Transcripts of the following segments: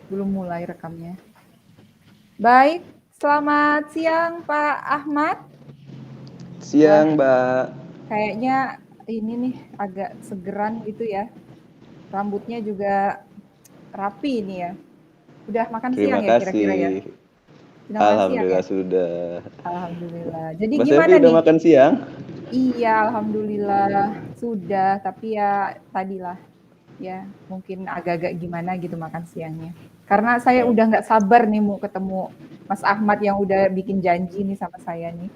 Belum mulai rekamnya. Baik, selamat siang Pak Ahmad. Wah, Siang, Mbak. kayaknya ini nih agak segeran gitu ya. Rambutnya juga rapi ini ya. Udah makan siang Terima ya kira-kira ya? kasih. Sudah makan siang ya? Alhamdulillah sudah. Alhamdulillah. Jadi Mbak gimana Selvi udah nih? makan siang? Iya, alhamdulillah sudah. Tapi ya tadilah ya mungkin agak-agak gimana gitu makan siangnya. Karena saya Oh, udah nggak sabar nih mau ketemu Mas Ahmad yang udah bikin janji nih sama saya nih.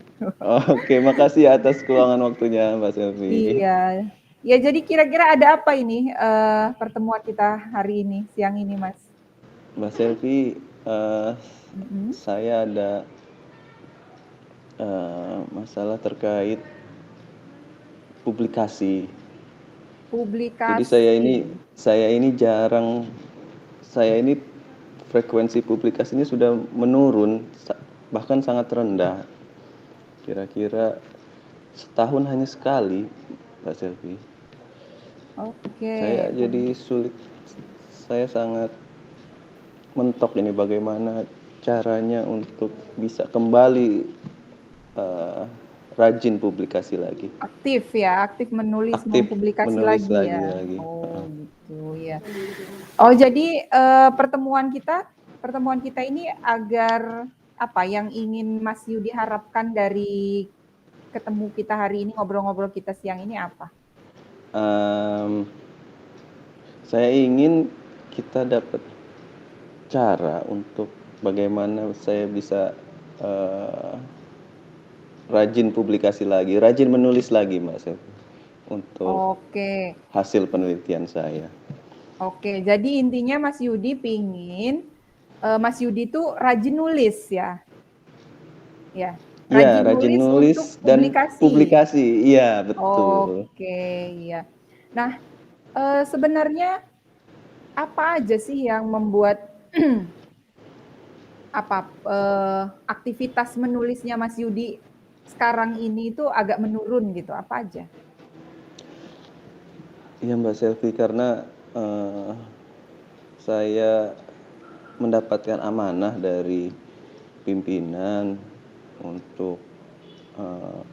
Oke, makasih atas keuangan waktunya, Mbak Selvi. Iya. Ya jadi kira-kira ada apa ini pertemuan kita hari ini, siang ini Mas? Mbak Selvi, eh, Mm-mm. saya ada masalah terkait publikasi. Jadi Publikasi. saya ini jarang, saya ini frekuensi publikasinya sudah menurun, bahkan sangat rendah. Kira-kira setahun hanya sekali, Mbak Selvi. Oke, Saya jadi sulit, saya sangat mentok ini bagaimana caranya untuk bisa kembali eh, rajin publikasi lagi, aktif ya, aktif menulis, aktif mempublikasi menulis lagi lagi ya. lagi. Oh gitu ya. Oh jadi pertemuan kita ini agar apa yang ingin Mas Yudi harapkan dari ketemu kita hari ini, ngobrol-ngobrol kita siang ini apa? Em, saya ingin kita dapat cara untuk bagaimana saya bisa eh, rajin publikasi lagi, rajin menulis lagi, Mas, untuk Oke, hasil penelitian saya. oke. Jadi intinya Mas Yudi pingin Mas Yudi tuh rajin nulis ya, ya. Iya, Rajin rajin nulis nulis untuk dan publikasi. publikasi. Iya, betul. Oke, ya. Nah, sebenarnya apa aja sih yang membuat aktivitas menulisnya Mas Yudi sekarang ini itu agak menurun gitu? Apa aja? Iya, Mbak Selvi, karena eh, saya mendapatkan amanah dari pimpinan untuk eh,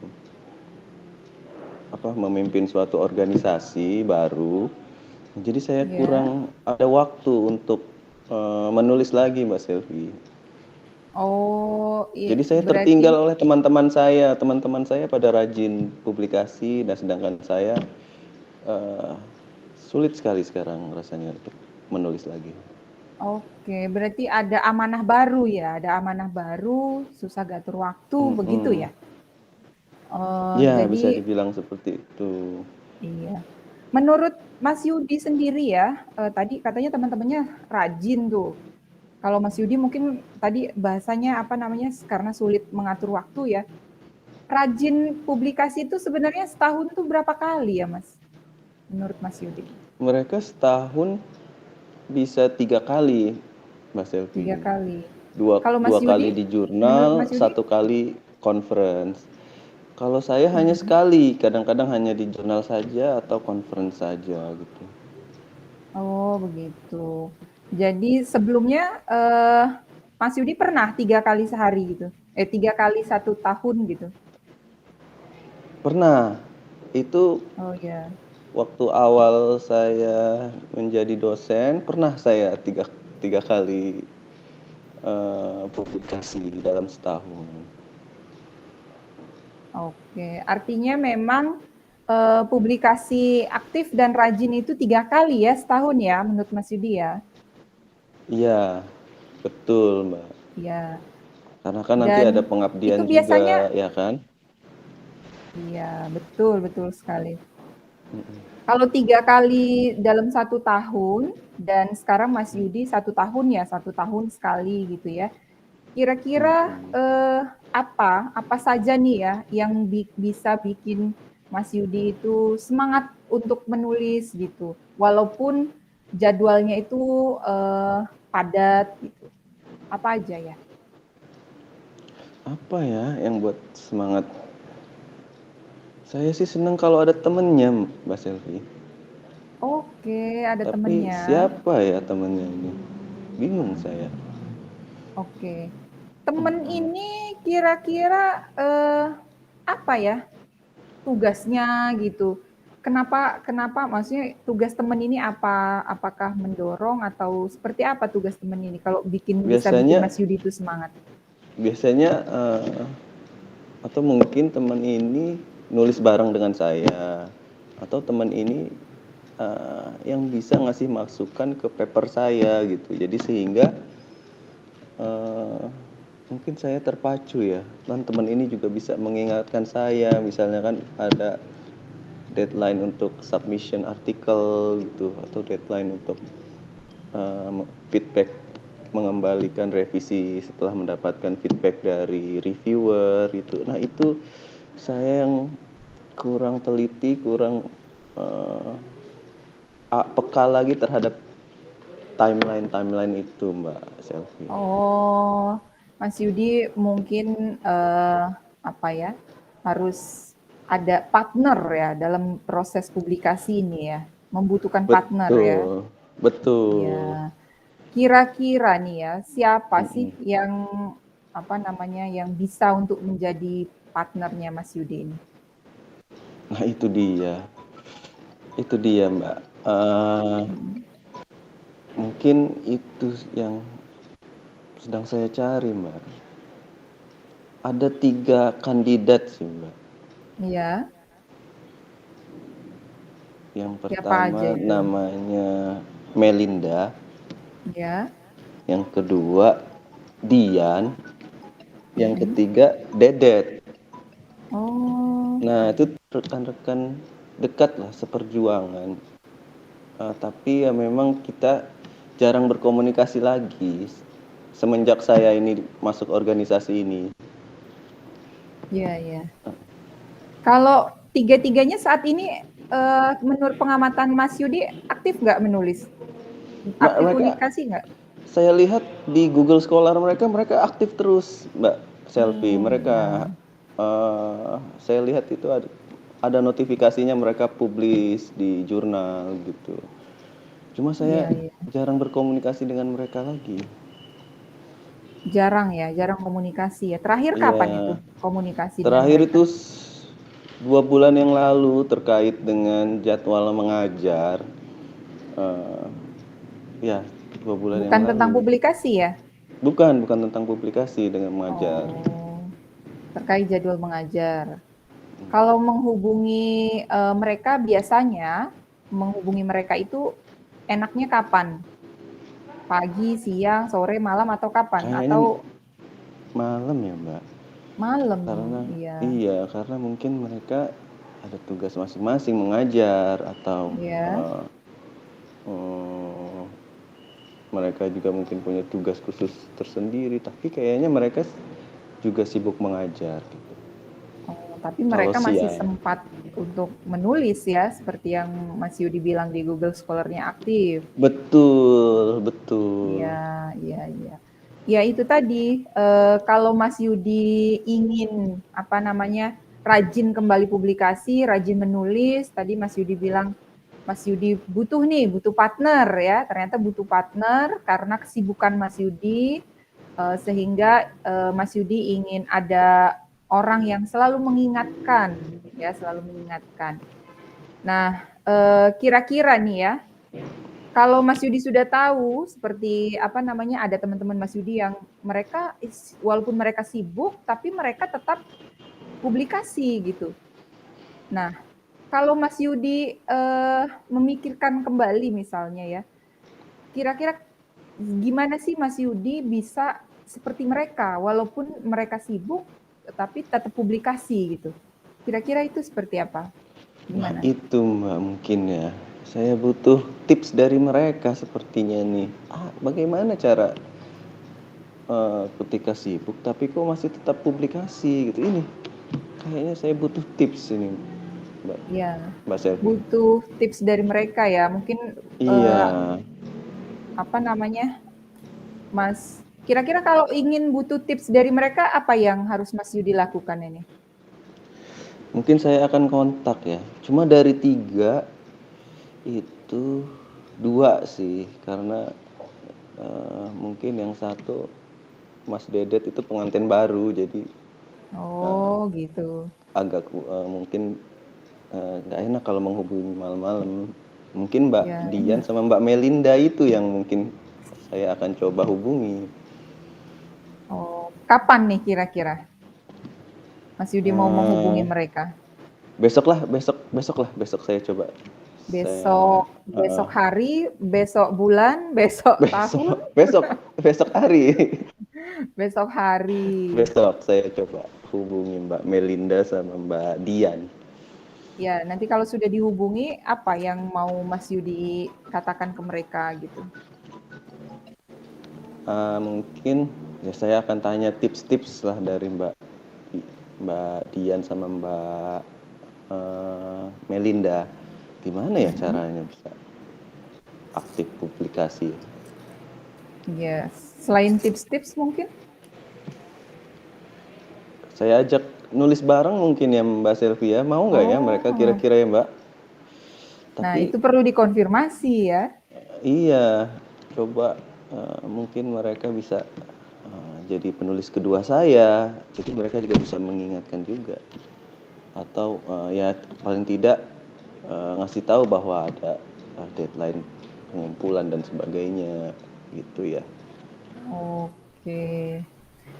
memimpin suatu organisasi baru. Jadi saya Ya. kurang ada waktu untuk menulis lagi, Mbak Selvi. Oh, Jadi saya berarti tertinggal oleh teman-teman saya. Teman-teman saya pada rajin publikasi, dan sedangkan saya eh, sulit sekali sekarang rasanya untuk menulis lagi. oke, berarti ada amanah baru ya, ada amanah baru, susah gatur waktu, begitu Mm-mm. ya? Oh, Ya, bisa jadi dibilang seperti itu. iya. Menurut Mas Yudi sendiri ya, tadi katanya teman-temannya rajin tuh. Kalau Mas Yudi mungkin tadi bahasanya apa namanya, karena sulit mengatur waktu ya. Rajin publikasi itu sebenarnya setahun tuh berapa kali ya, Mas? Menurut Mas Yudi? Mereka setahun bisa 3 kali, Mbak Selvi. 3 kali. Kalau Mas Dua kali Yudi, di menurut jurnal, Mas Yudi? 1 kali conference. Kalau saya hanya Mhm. sekali, kadang-kadang hanya di jurnal saja atau conference saja gitu. Oh, begitu. Jadi sebelumnya Mas Yudi pernah 3 kali sehari gitu? 3 kali 1 tahun gitu? Pernah, itu Oh ya. waktu awal saya menjadi dosen, pernah saya tiga kali publikasi dalam setahun. Oke, artinya memang publikasi aktif dan rajin itu 3 kali ya setahun ya, menurut Mas Yudi ya? Iya, betul, Mbak. Iya. Karena kan nanti ada Dan itu pengabdian biasanya, juga, ya kan? iya betul betul sekali. Kalau 3 kali dalam 1 tahun dan sekarang Mas Yudi 1 tahun ya, 1 tahun sekali gitu ya. Kira-kira apa saja nih ya yang bisa bikin Mas Yudi itu semangat untuk menulis gitu, walaupun jadwalnya itu padat gitu. Apa aja ya? Apa ya yang buat semangat? Saya sih seneng kalau ada temennya, Mbak Selvi. Oke, ada Tapi temennya. siapa ya temennya ini? bingung saya. Oke. Temen ini kira-kira apa ya tugasnya gitu? Kenapa maksudnya tugas temen ini apa? Apakah mendorong atau seperti apa tugas temen ini kalau bisa bikin Biasanya Mas Yudi itu semangat? biasanya atau mungkin teman ini nulis bareng dengan saya, atau teman ini yang bisa ngasih masukan ke paper saya gitu. Jadi sehingga mungkin saya terpacu ya, dan teman ini juga bisa mengingatkan saya, misalnya kan ada deadline untuk submission artikel gitu, atau deadline untuk feedback, mengembalikan revisi setelah mendapatkan feedback dari reviewer itu. Nah itu saya yang kurang teliti, kurang peka lagi terhadap timeline itu, Mbak Selvi. Oh, Mas Yudi mungkin apa ya, harus ada partner ya dalam proses publikasi ini ya, membutuhkan partner ya. Betul, betul. Ya, kira-kira nih ya, siapa sih Mm-mm. yang apa namanya, yang bisa untuk menjadi partnernya Mas Yudi ini? Nah itu dia Mbak. Hmm. Mungkin itu yang sedang saya cari, Mbak. Ada 3 kandidat sih, Mbak. Iya, Yang siapa aja pertama itu? namanya Melinda, Ya. yang kedua Dian, yang Mm-mm. ketiga Dedet. Oh, Nah, itu rekan-rekan dekat lah seperjuangan. Tapi ya memang kita jarang berkomunikasi lagi semenjak saya ini masuk organisasi ini. iya, iya. Kalau tiga-tiganya saat ini menurut pengamatan Mas Yudi aktif nggak menulis? Aktif Mereka, publikasi nggak? saya lihat di Google Scholar mereka aktif terus, Mbak Selfie. Oh Mereka, ya, saya lihat itu ada notifikasinya mereka publis di jurnal gitu. Cuma iya, saya iya. jarang berkomunikasi dengan mereka lagi. Jarang ya, jarang komunikasi ya. Terakhir kapan itu Iya, komunikasi dengan terakhir mereka? itu 2 bulan yang lalu terkait dengan jadwal mengajar. Eh, ya, 2 bulan yang Bukan tentang lalu. publikasi ya? Bukan tentang publikasi dengan mengajar. Oh, terkait jadwal mengajar. Kalau menghubungi mereka biasanya menghubungi mereka itu enaknya kapan? Pagi, siang, sore, malam atau kapan? Kayaknya Atau malam ya, Mbak. malam? Karena Iya, iya, karena mungkin mereka ada tugas masing-masing mengajar atau iya. eh, mereka juga mungkin punya tugas khusus tersendiri, tapi kayaknya mereka juga sibuk mengajar gitu. Oh, tapi Kalau mereka masih siang. sempat untuk menulis ya, seperti yang Mas Yudi bilang di Google Scholar-nya aktif. Betul, betul. Iya, iya, iya. Ya itu tadi, kalau Mas Yudi ingin, apa namanya, rajin kembali publikasi, rajin menulis, tadi Mas Yudi bilang, Mas Yudi butuh partner ya, ternyata butuh partner karena kesibukan Mas Yudi, sehingga Mas Yudi ingin ada orang yang selalu mengingatkan, ya selalu mengingatkan. Nah, kira-kira nih ya, kalau Mas Yudi sudah tahu seperti apa namanya, ada teman-teman Mas Yudi yang mereka walaupun mereka sibuk, tapi mereka tetap publikasi gitu. Nah, kalau Mas Yudi memikirkan kembali misalnya ya, kira-kira gimana sih Mas Yudi bisa seperti mereka, walaupun mereka sibuk, tapi tetap publikasi gitu. Kira-kira itu seperti apa? Nah, Gimana? itu Mbak mungkin ya. Saya butuh tips dari mereka sepertinya nih. Bagaimana cara ketika sibuk tapi kok masih tetap publikasi gitu. Ini kayaknya saya butuh tips ini, Mbak Ya, Mbak Selvi. butuh tips dari mereka ya. Mungkin Iya, apa namanya, Mas, kira-kira kalau ingin butuh tips dari mereka, apa yang harus Mas Yudi lakukan ini? mungkin saya akan kontak ya. Cuma dari 3 itu 2 sih, karena mungkin yang satu Mas Dedet itu pengantin baru, jadi Oh, gitu. agak mungkin nggak enak kalau menghubungi malam-malam. Mungkin Mbak Ya, Dian sama Mbak Melinda itu yang mungkin saya akan coba hubungi. oh, kapan nih kira-kira Mas Yudi mau menghubungi Eh, mereka? besok saya coba. Saya Besok, besok hari, besok bulan, besok tahun, besok besok hari. besok hari. Besok saya coba hubungi Mbak Melinda sama Mbak Dian. Ya, nanti kalau sudah dihubungi, apa yang mau Mas Yudi katakan ke mereka gitu? Mungkin ya saya akan tanya tips-tips lah dari Mbak Dian sama Mbak Melinda. Gimana ya caranya bisa aktif publikasi? Ya, selain tips-tips mungkin? Saya ajak nulis bareng mungkin ya Mbak Selvia. Mau nggak ya mereka Oh, kira-kira ya Mbak? nah Tapi itu perlu dikonfirmasi ya. iya, coba mungkin mereka bisa jadi penulis kedua saya. Jadi mereka juga bisa mengingatkan juga. Atau ya paling tidak ngasih tahu bahwa ada deadline pengumpulan dan sebagainya gitu ya. Oke.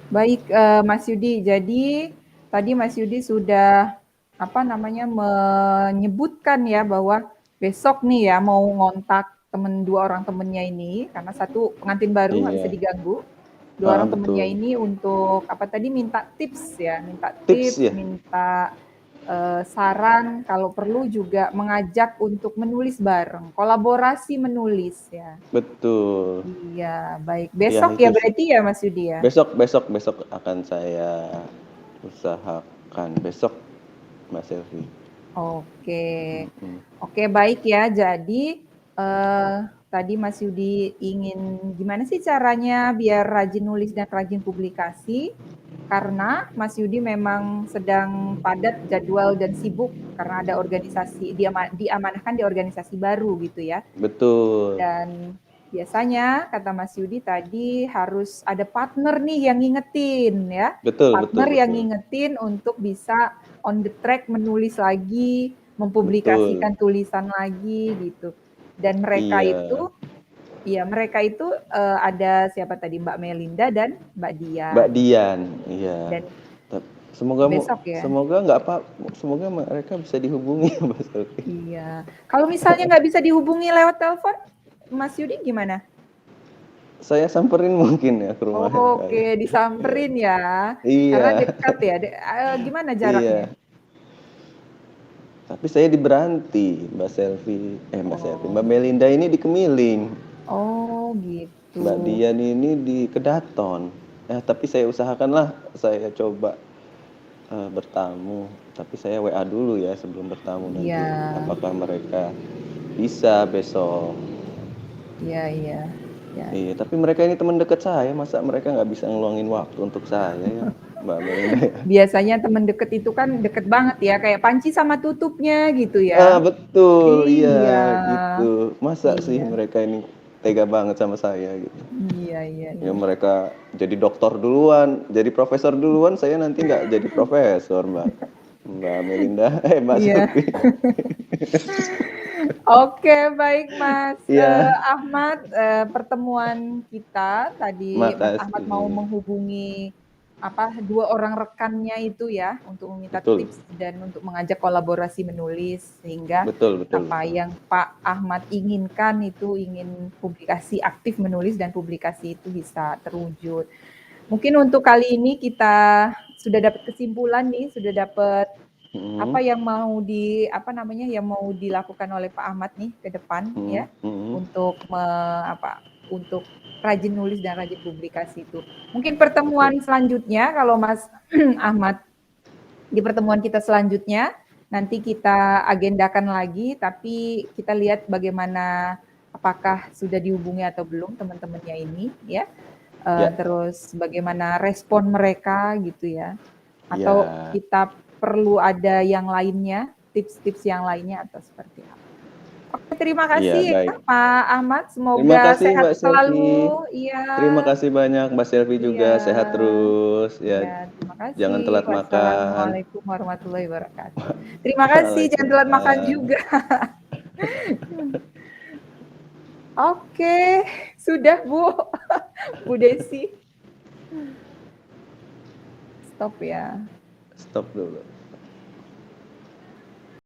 Baik, Mas Yudi. Jadi tadi Mas Yudi sudah apa namanya menyebutkan ya bahwa besok nih ya mau ngontak dua orang temennya ini karena satu pengantin baru nggak bisa Iya. diganggu. Dua orang temennya Betul. ini untuk apa tadi minta tips ya, minta Tips tips, ya. minta saran, kalau perlu juga mengajak untuk menulis bareng, kolaborasi menulis ya. Betul. Iya, baik. Ya Besok ya itu berarti ya Mas Yudi ya? besok akan saya usahakan besok Mbak Selvi. Oke. Mm-mm. Oke, baik ya. Jadi tadi Mas Yudi ingin gimana sih caranya biar rajin nulis dan rajin publikasi? Karena Mas Yudi memang sedang padat jadwal dan sibuk karena ada organisasi, diamanahkan di organisasi baru gitu ya. Betul. Dan biasanya kata Mas Yudi tadi harus ada partner nih yang ngingetin ya. Betul, betul, Partner yang betul. ngingetin untuk bisa on the track menulis lagi, Betul. mempublikasikan tulisan lagi gitu. Dan mereka Iya. itu ada siapa tadi Mbak Melinda dan Mbak Mbak Dian. Dian, iya. Dan Semoga besok ya. semoga nggak apa, semoga mereka bisa dihubungi Mbak Selvi. Iya. Kalau misalnya nggak bisa dihubungi lewat telepon, Mas Yudi gimana? Saya samperin mungkin ya ke rumahnya Oke, saya. disamperin ya. Karena Iya. dekat ya. Gimana jaraknya? Iya. Tapi saya di Beranti, Mbak Selvi. Mbak Selvi. Mbak Oh, Melinda ini di Kemiling. oh gitu. Mbak Dian ini di Kedaton. Tapi saya usahakanlah saya coba bertamu. Tapi saya WA dulu ya sebelum bertamu nanti. Iya, Apakah mereka bisa besok? iya, iya. Ya. Iya, tapi mereka ini teman dekat saya. Masa mereka nggak bisa ngeluangin waktu untuk saya ya, Mbak Melinda ya? Biasanya temen deket itu kan deket banget ya, kayak panci sama tutupnya gitu ya. Betul, iya Iya, gitu. Masa sih iya, mereka ini tega banget sama saya gitu. iya, iya, Ya iya. mereka jadi dokter duluan, jadi profesor duluan, saya nanti nggak jadi profesor, Mbak Melinda, Mbak Iya. Selvi. Oke, baik Mas Iya, Ahmad. Pertemuan kita tadi Mas Ahmad mau makasih. menghubungi dua orang rekannya itu ya untuk meminta Betul, tips dan untuk mengajak kolaborasi menulis sehingga betul, betul, apa betul. yang Pak Ahmad inginkan itu ingin publikasi aktif menulis dan publikasi itu bisa terwujud. Mungkin untuk kali ini kita sudah dapat kesimpulan nih, sudah dapat Mm-mm, yang mau dilakukan oleh Pak Ahmad nih ke depan mm-mm, ya mm-mm. untuk rajin nulis dan rajin publikasi itu. Mungkin Betul. pertemuan selanjutnya kalau Mas Ahmad di pertemuan kita selanjutnya nanti kita agendakan lagi, tapi kita lihat bagaimana apakah sudah dihubungi atau belum teman-temannya ini ya. Ya, Terus bagaimana respon mereka gitu ya. Atau ya. kita perlu ada yang lainnya, tips-tips yang lainnya atau seperti apa? Oke, terima Iya, kasih ya baik. Pak Ahmad, Terima semoga kasih sehat Mbak Selvi. selalu. Iya. Terima kasih banyak Mbak Selvi Iya. juga, sehat terus Iya, ya. terima kasih. Jangan telat makan. Wassalamualaikum warahmatullahi wabarakatuh. Terima kasih, jangan telat makan Waalaikumsalam. juga. Oke, sudah Bu, Bu Desi. Stop ya. Stop dulu.